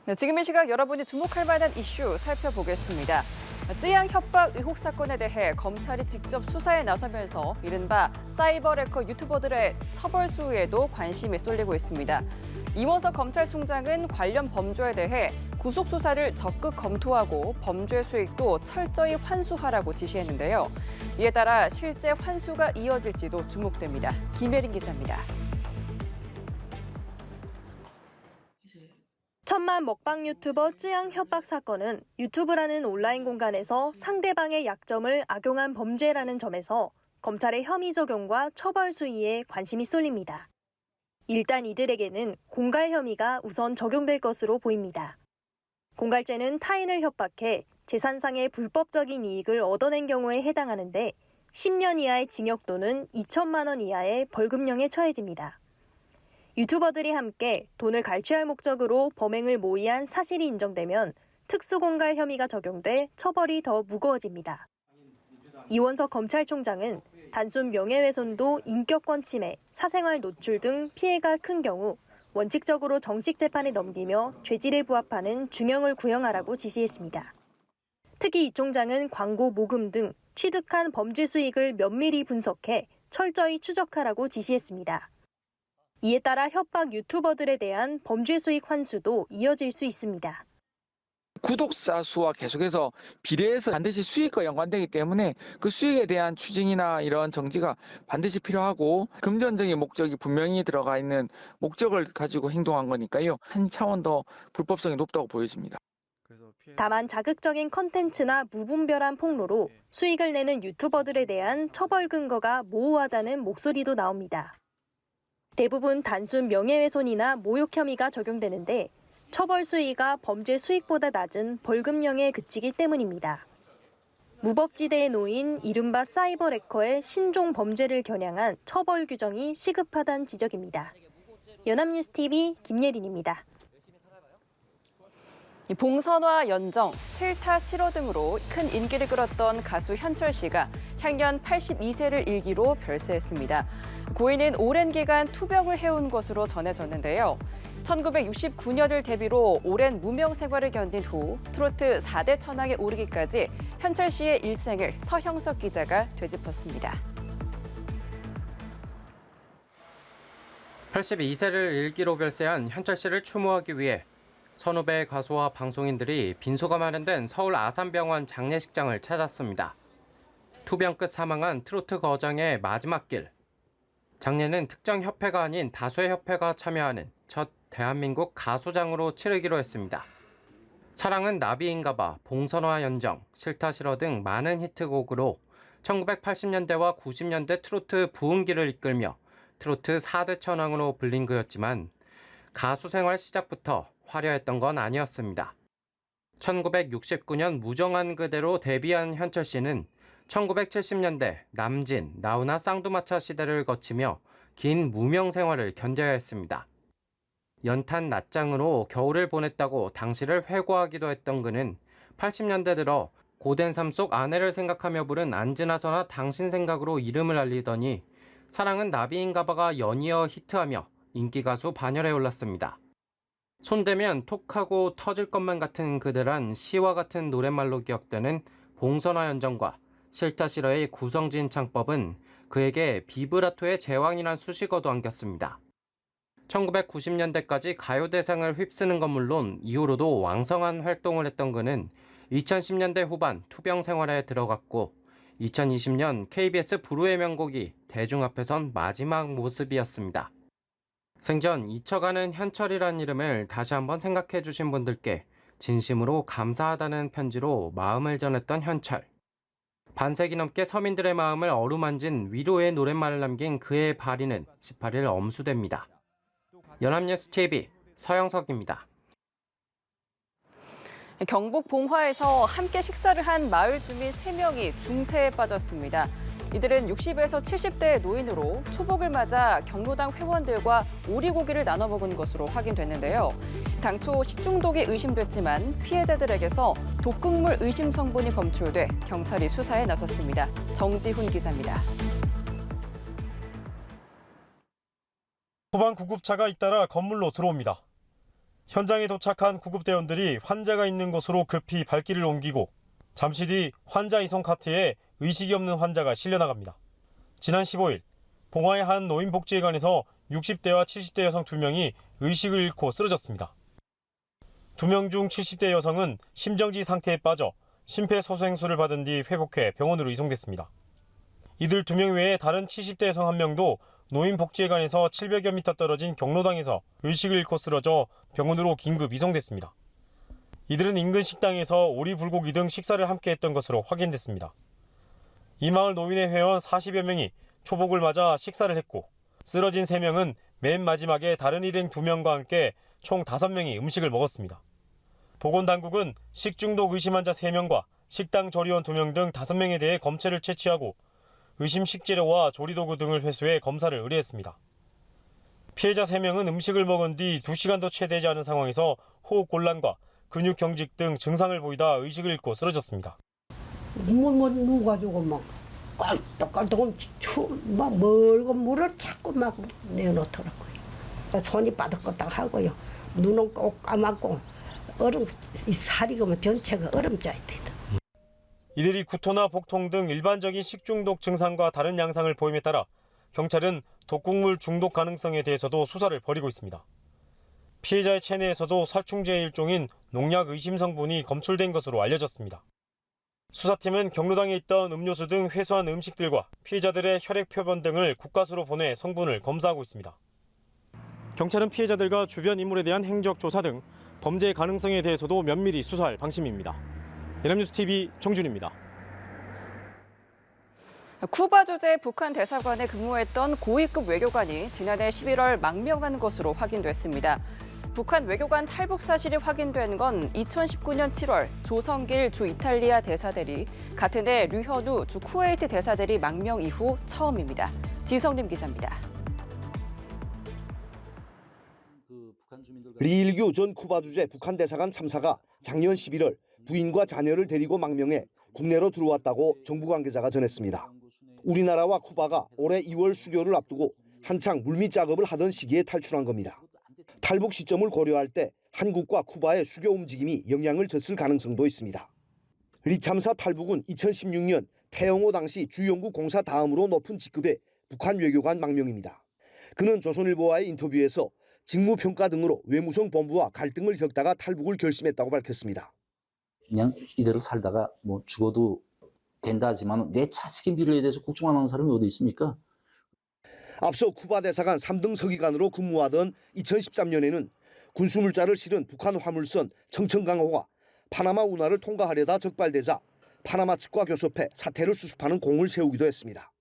네, 지금 이 시각 여러분이 주목할 만한 이슈 살펴보겠습니다. 쯔양 협박 의혹 사건에 대해 검찰이 직접 수사에 나서면서 이른바 사이버 해커 유튜버들의 처벌 수위에도 관심이 쏠리고 있습니다. 이원석 검찰총장은 관련 범죄에 대해 구속 수사를 적극 검토하고 범죄 수익도 철저히 환수하라고 지시했는데요. 이에 따라 실제 환수가 이어질지도 주목됩니다. 김예린 기자입니다. 천만 먹방 유튜버 쯔양 협박 사건은 유튜브라는 온라인 공간에서 상대방의 약점을 악용한 범죄라는 점에서 검찰의 혐의 적용과 처벌 수위에 관심이 쏠립니다. 일단 이들에게는 공갈 혐의가 우선 적용될 것으로 보입니다. 공갈죄는 타인을 협박해 재산상의 불법적인 이익을 얻어낸 경우에 해당하는데 10년 이하의 징역 또는 2천만 원 이하의 벌금형에 처해집니다. 유튜버들이 함께 돈을 갈취할 목적으로 범행을 모의한 사실이 인정되면 특수공갈 혐의가 적용돼 처벌이 더 무거워집니다. 이원석 검찰총장은 단순 명예훼손도 인격권 침해, 사생활 노출 등 피해가 큰 경우 원칙적으로 정식 재판에 넘기며 죄질에 부합하는 중형을 구형하라고 지시했습니다. 특히 이 총장은 광고 모금 등 취득한 범죄 수익을 면밀히 분석해 철저히 추적하라고 지시했습니다. 이에 따라 협박 유튜버들에 대한 범죄 수익 환수도 이어질 수 있습니다. 구독자 수와 계속해서 비례해서 반드시 수익과 연관되기 때문에 그 수익에 대한 추징이나 이런 정지가 반드시 필요하고 금전적인 목적이 분명히 들어가 있는 목적을 가지고 행동한 거니까요. 한 차원 더 불법성이 높다고 보여집니다. 다만 자극적인 컨텐츠나 무분별한 폭로로 수익을 내는 유튜버들에 대한 처벌 근거가 모호하다는 목소리도 나옵니다. 대부분 단순 명예훼손이나 모욕 혐의가 적용되는데 처벌 수위가 범죄 수익보다 낮은 벌금형에 그치기 때문입니다. 무법지대에 놓인 이른바 사이버 해커의 신종 범죄를 겨냥한 처벌 규정이 시급하다는 지적입니다. 연합뉴스TV 김예린입니다. 봉선화 연정, 실타 실어 등으로 큰 인기를 끌었던 가수 현철 씨가 향년 82세를 일기로 별세했습니다. 고인은 오랜 기간 투병을 해온 것으로 전해졌는데요. 1969년을 데뷔로 오랜 무명 생활을 견딘 후 트로트 4대 천왕에 오르기까지 현철 씨의 일생을 서형석 기자가 되짚었습니다. 82세를 일기로 별세한 현철 씨를 추모하기 위해 선후배 가수와 방송인들이 빈소가 마련된 서울 아산병원 장례식장을 찾았습니다. 투병 끝 사망한 트로트 거장의 마지막 길. 장례는 특정 협회가 아닌 다수의 협회가 참여하는 첫 대한민국 가수장으로 치르기로 했습니다. 사랑은 나비인가봐, 봉선화 연정, 싫다 싫어 등 많은 히트곡으로 1980년대와 90년대 트로트 부흥기를 이끌며 트로트 4대 천왕으로 불린 그였지만 가수 생활 시작부터 화려했던 건 아니었습니다. 1969년 무정한 그대로 데뷔한 현철 씨는 1970년대 남진, 나훈아 쌍두마차 시대를 거치며 긴 무명 생활을 견뎌야 했습니다. 연탄 낮장으로 겨울을 보냈다고 당시를 회고하기도 했던 그는 80년대 들어 고된 삶 속 아내를 생각하며 부른 안지나서나 당신 생각으로 이름을 알리더니 사랑은 나비인가봐가 연이어 히트하며 인기 가수 반열에 올랐습니다. 손대면 톡하고 터질 것만 같은 그대란 시와 같은 노랫말로 기억되는 봉선화 연정과 싫다 싫어의 구성진 창법은 그에게 비브라토의 제왕이란 수식어도 안겼습니다. 1990년대까지 가요대상을 휩쓰는 건 물론 이후로도 왕성한 활동을 했던 그는 2010년대 후반 투병 생활에 들어갔고 2020년 KBS 불후의 명곡이 대중 앞에선 마지막 모습이었습니다. 생전 잊혀가는 현철이란 이름을 다시 한번 생각해 주신 분들께 진심으로 감사하다는 편지로 마음을 전했던 현철. 반세기 넘게 서민들의 마음을 어루만진 위로의 노랫말을 남긴 그의 발인은 18일 엄수됩니다. 연합뉴스TV 서영석입니다. 경북 봉화에서 함께 식사를 한 마을 주민 3명이 중태에 빠졌습니다. 이들은 60에서 70대의 노인으로 초복을 맞아 경로당 회원들과 오리고기를 나눠 먹은 것으로 확인됐는데요. 당초 식중독이 의심됐지만 피해자들에게서 독극물 의심 성분이 검출돼 경찰이 수사에 나섰습니다. 정지훈 기자입니다. 소방 구급차가 잇따라 건물로 들어옵니다. 현장에 도착한 구급대원들이 환자가 있는 곳으로 급히 발길을 옮기고 잠시 뒤 환자 이송 카트에 의식이 없는 환자가 실려나갑니다. 지난 15일 봉화의 한 노인복지회관에서 60대와 70대 여성 2명이 의식을 잃고 쓰러졌습니다. 2명 중 70대 여성은 심정지 상태에 빠져 심폐소생술을 받은 뒤 회복해 병원으로 이송됐습니다. 이들 2명 외에 다른 70대 여성 1명도 노인복지회관에서 700여 미터 떨어진 경로당에서 의식을 잃고 쓰러져 병원으로 긴급 이송됐습니다. 이들은 인근 식당에서 오리 불고기 등 식사를 함께 했던 것으로 확인됐습니다. 이 마을 노인회 회원 40여 명이 초복을 맞아 식사를 했고 쓰러진 3명은 맨 마지막에 다른 일행 2명과 함께 총 5명이 음식을 먹었습니다. 보건당국은 식중독 의심 환자 3명과 식당 조리원 2명 등 5명에 대해 검체를 채취하고 의심 식재료와 조리도구 등을 회수해 검사를 의뢰했습니다. 피해자 3명은 음식을 먹은 뒤 2시간도 채 되지 않은 상황에서 호흡곤란과 근육 경직 등 증상을 보이다 의식을 잃고 쓰러졌습니다. 뭐 누가지고 막 깔떡깔떡 막 멀건 물을 자꾸 막 내놓더라고요. 손이 빠득거딱 하고요. 눈은 꼭 감았고 얼음 이 살이 그면 전체가 얼음짜야 된다. 이들이 구토나 복통 등 일반적인 식중독 증상과 다른 양상을 보임에 따라 경찰은 독극물 중독 가능성에 대해서도 수사를 벌이고 있습니다. 피해자의 체내에서도 살충제의 일종인 농약 의심 성분이 검출된 것으로 알려졌습니다. 수사팀은 경로당에 있던 음료수 등 회수한 음식들과 피해자들의 혈액 표본 등을 국과수로 보내 성분을 검사하고 있습니다. 경찰은 피해자들과 주변 인물에 대한 행적 조사 등 범죄 가능성에 대해서도 면밀히 수사할 방침입니다. 연합뉴스TV 정준입니다. 쿠바 주재 북한 대사관에 근무했던 고위급 외교관이 지난해 11월 망명한 것으로 확인됐습니다. 북한 외교관 탈북 사실이 확인된 건 2019년 7월 조성길 주 이탈리아 대사대리, 같은 해 류현우 주 쿠웨이트 대사대리 망명 이후 처음입니다. 지성림 기자입니다. 리일규 전 쿠바 주재 북한 대사관 참사가 작년 11월 부인과 자녀를 데리고 망명해 국내로 들어왔다고 정부 관계자가 전했습니다. 우리나라와 쿠바가 올해 2월 수교를 앞두고 한창 물밑 작업을 하던 시기에 탈출한 겁니다. 탈북 시점을 고려할 때 한국과 쿠바의 수교 움직임이 영향을 줬을 가능성도 있습니다. 리 참사 탈북은 2016년 태영호 당시 주영국 공사 다음으로 높은 직급의 북한 외교관 망명입니다. 그는 조선일보와의 인터뷰에서 직무평가 등으로 외무성 본부와 갈등을 겪다가 탈북을 결심했다고 밝혔습니다. 그냥 이대로 살다가 뭐 죽어도 된다 하지만 내 자식의 미래에 대해서 걱정 안 하는 사람이 어디 있습니까? 앞서 쿠바 대사관 3등 서기관으로 근무하던 2013년에는 군수물자를 실은 북한 화물선 청천강호가 파나마 운하를 통과하려다 적발되자 파나마 측과 교섭해 사태를 수습하는 공을 세우기도 했습니다.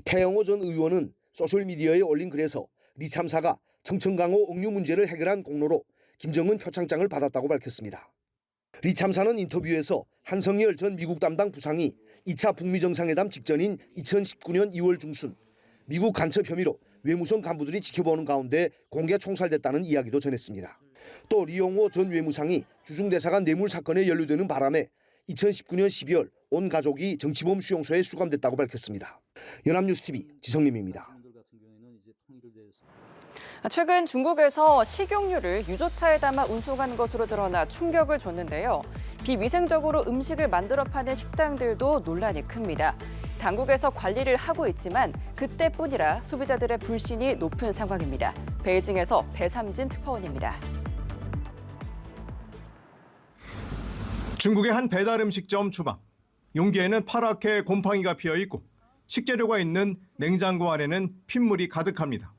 태영호 전 의원은 소셜미디어에 올린 글에서 리 참사가 청천강호 억류 문제를 해결한 공로로 김정은 표창장을 받았다고 밝혔습니다. 리 참사는 인터뷰에서 한성열 전 미국 담당 부상이 2차 북미 정상회담 직전인 2019년 2월 중순 미국 간첩 혐의로 외무성 간부들이 지켜보는 가운데 공개 총살됐다는 이야기도 전했습니다. 또 리용호 전 외무상이 주중대사관 뇌물 사건에 연루되는 바람에 2019년 12월 온 가족이 정치범 수용소에 수감됐다고 밝혔습니다. 연합뉴스TV 지성림입니다. 최근 중국에서 식용유를 유조차에 담아 운송한 것으로 드러나 충격을 줬는데요. 비위생적으로 음식을 만들어 파는 식당들도 논란이 큽니다. 당국에서 관리를 하고 있지만 그때뿐이라 소비자들의 불신이 높은 상황입니다. 베이징에서 배삼진 특파원입니다. 중국의 한 배달 음식점 주방. 용기에는 파랗게 곰팡이가 피어 있고 식재료가 있는 냉장고 안에는 핏물이 가득합니다.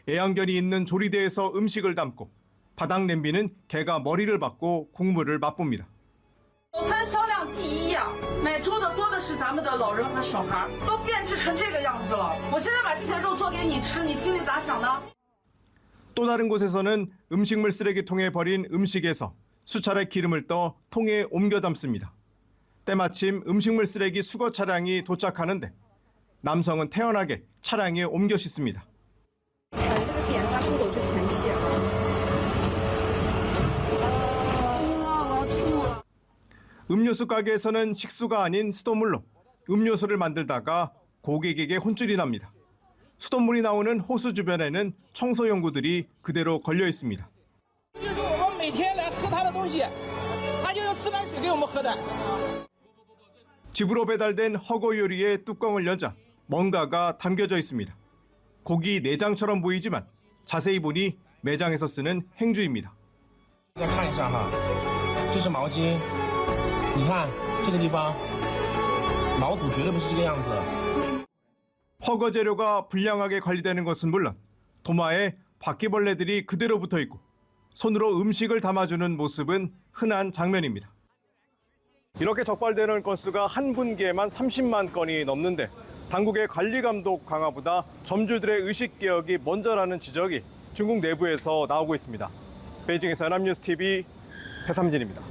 애완견이 있는 조리대에서 음식을 담고 바닥 냄비는 개가 머리를 박고 국물을 맛봅니다. 早餐销量第一样，买粥的多的是咱们的老人和小孩，都变质成这个样子了。我现在把这些肉做给你吃，你心里咋想呢？ 또 다른 곳에서는 음식물 쓰레기통에 버린 음식에서 수차례 기름을 떠 통에 옮겨 담습니다. 때마침 음식물 쓰레기 수거 차량이 도착하는데 남성은 태연하게 차량에 옮겨 싣습니다. 음료수 가게에서는 식수가 아닌 수돗물로 음료수를 만들다가 고객에게 혼쭐이 납니다. 수돗물이 나오는 호수 주변에는 청소 용구들이 그대로 걸려 있습니다. 东西，他就用自来水给我们喝的。 집으로 배달된 허거 요리의 뚜껑을 여자 뭔가가 담겨져 있습니다. 고기 내장처럼 보이지만 자세히 보니 매장에서 쓰는 행주입니다. 再看一下哈，这是毛巾，你看这个地方，老土绝对不是这个样子。 허거 재료가 불량하게 관리되는 것은 물론 도마에 바퀴벌레들이 그대로 붙어 있고 손으로 음식을 담아주는 모습은 흔한 장면입니다. 이렇게 적발되는 건수가 한 분기에만 30만 건이 넘는데 당국의 관리 감독 강화보다 점주들의 의식 개혁이 먼저라는 지적이 중국 내부에서 나오고 있습니다. 베이징에서 연합뉴스 TV 배삼진입니다.